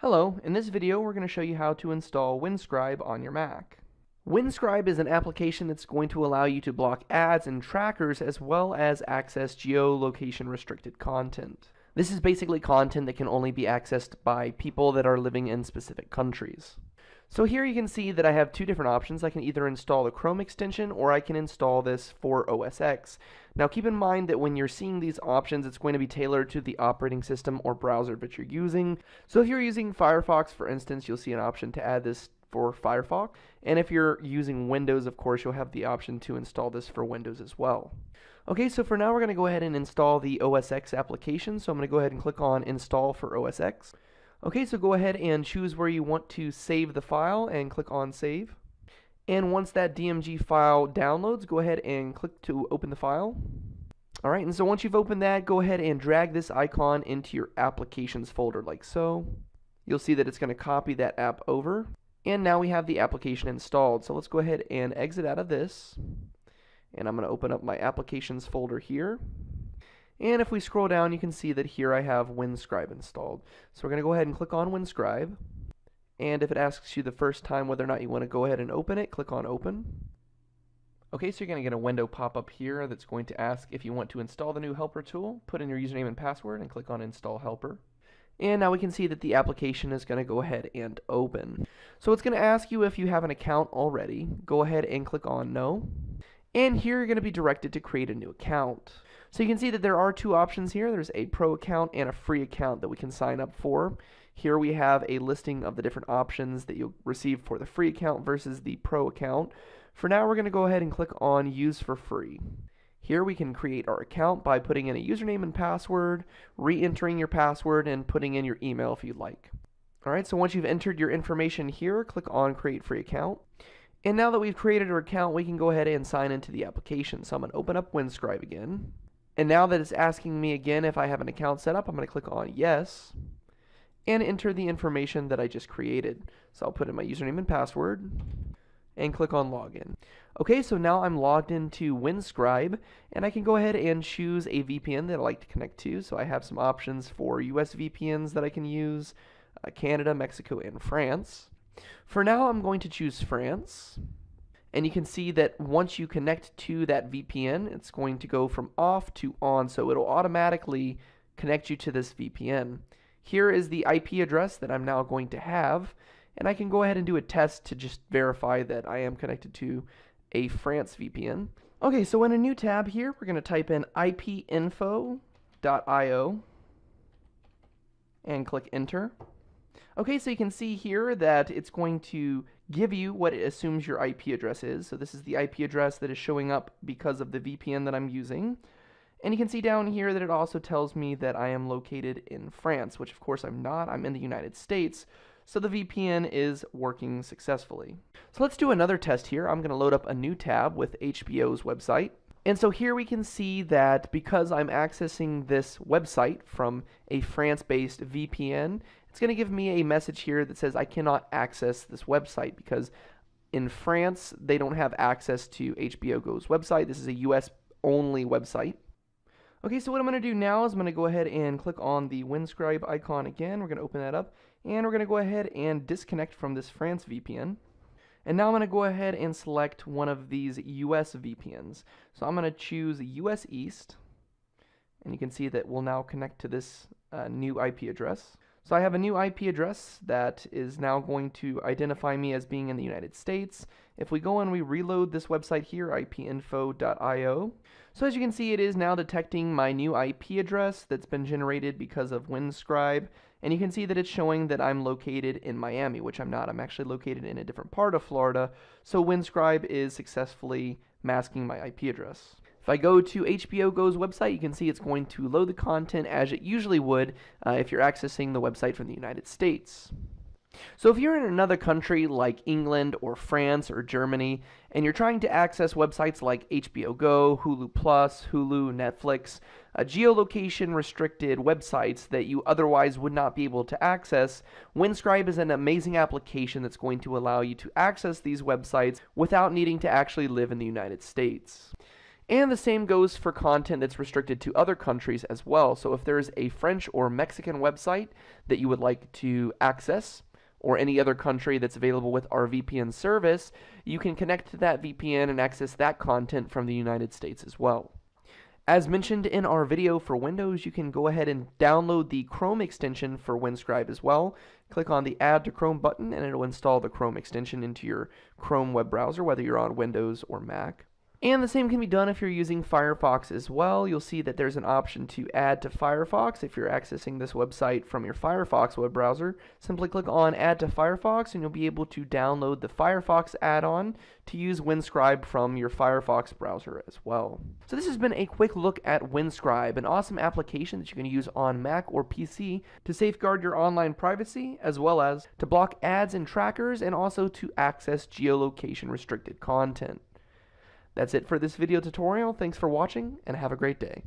Hello, in this video we're going to show you how to install Windscribe on your Mac. Windscribe is an application that's going to allow you to block ads and trackers as well as access geolocation restricted content. This is basically content that can only be accessed by people that are living in specific countries. So here you can see that I have two different options. I can either install the Chrome extension or I can install this for OS X. Now keep in mind that when you're seeing these options, it's going to be tailored to the operating system or browser that you're using. So if you're using Firefox, for instance, you'll see an option to add this for Firefox. And if you're using Windows, of course, you'll have the option to install this for Windows as well. Okay, so for now we're going to go ahead and install the OS X application. So I'm going to go ahead and click on Install for OS X. Okay, so go ahead and choose where you want to save the file and click on Save. And once that DMG file downloads, go ahead and click to open the file. Alright, and so once you've opened that, go ahead and drag this icon into your Applications folder like so. You'll see that it's going to copy that app over. And now we have the application installed. So let's go ahead and exit out of this. And I'm going to open up my Applications folder here. And if we scroll down, you can see that here I have Windscribe installed. So we're going to go ahead and click on Windscribe. And if it asks you the first time whether or not you want to go ahead and open it, click on Open. Okay, so you're going to get a window pop up here that's going to ask if you want to install the new helper tool. Put in your username and password and click on Install Helper. And now we can see that the application is going to go ahead and open. So it's going to ask you if you have an account already. Go ahead and click on No. And here you're going to be directed to create a new account. So you can see that there are two options here. There's a pro account and a free account that we can sign up for. Here we have a listing of the different options that you'll receive for the free account versus the pro account. For now, we're going to go ahead and click on Use for Free. Here we can create our account by putting in a username and password, re-entering your password, and putting in your email if you'd like. Alright, so once you've entered your information here, click on Create Free Account. And now that we've created our account, we can go ahead and sign into the application. So I'm going to open up Windscribe again. And now that it's asking me again if I have an account set up, I'm going to click on Yes and enter the information that I just created. So I'll put in my username and password and click on Login. Okay, so now I'm logged into Windscribe and I can go ahead and choose a VPN that I like to connect to. So I have some options for US VPNs that I can use, Canada, Mexico, and France. For now, I'm going to choose France. And you can see that once you connect to that VPN, it's going to go from off to on, so it'll automatically connect you to this VPN. Here is the IP address that I'm now going to have, and I can go ahead and do a test to just verify that I am connected to a France VPN. Okay, so in a new tab here, we're going to type in ipinfo.io and click Enter. Okay, so you can see here that it's going to give you what it assumes your IP address is. So this is the IP address that is showing up because of the VPN that I'm using. And you can see down here that it also tells me that I am located in France, which of course I'm not. I'm in the United States. So the VPN is working successfully. So let's do another test here. I'm going to load up a new tab with HBO's website. And so here we can see that because I'm accessing this website from a France-based VPN, it's going to give me a message here that says I cannot access this website because in France they don't have access to HBO Go's website. This is a US only website. Okay, so what I'm going to do now is I'm going to go ahead and click on the Windscribe icon again. We're going to open that up and we're going to go ahead and disconnect from this France VPN. And now I'm going to go ahead and select one of these US VPNs. So I'm going to choose US East, and you can see that we'll now connect to this new IP address. So I have a new IP address that is now going to identify me as being in the United States. If we go and we reload this website here, ipinfo.io, so as you can see, it is now detecting my new IP address that's been generated because of Windscribe. And you can see that it's showing that I'm located in Miami, which I'm not. I'm actually located in a different part of Florida. So Windscribe is successfully masking my IP address. If I go to HBO Go's website, you can see it's going to load the content as it usually would if you're accessing the website from the United States. So if you're in another country like England or France or Germany, and you're trying to access websites like HBO Go, Hulu Plus, Hulu, Netflix, geolocation restricted websites that you otherwise would not be able to access, Windscribe is an amazing application that's going to allow you to access these websites without needing to actually live in the United States. And the same goes for content that's restricted to other countries as well. So if there's a French or Mexican website that you would like to access, or any other country that's available with our VPN service, you can connect to that VPN and access that content from the United States as well. As mentioned in our video for Windows, you can go ahead and download the Chrome extension for Windscribe as well. Click on the Add to Chrome button and it'll install the Chrome extension into your Chrome web browser, whether you're on Windows or Mac. And the same can be done if you're using Firefox as well. You'll see that there's an option to add to Firefox. If you're accessing this website from your Firefox web browser, simply click on Add to Firefox and you'll be able to download the Firefox add-on to use Windscribe from your Firefox browser as well. So this has been a quick look at Windscribe, an awesome application that you can use on Mac or PC to safeguard your online privacy, as well as to block ads and trackers, and also to access geolocation restricted content. That's it for this video tutorial. Thanks for watching and have a great day.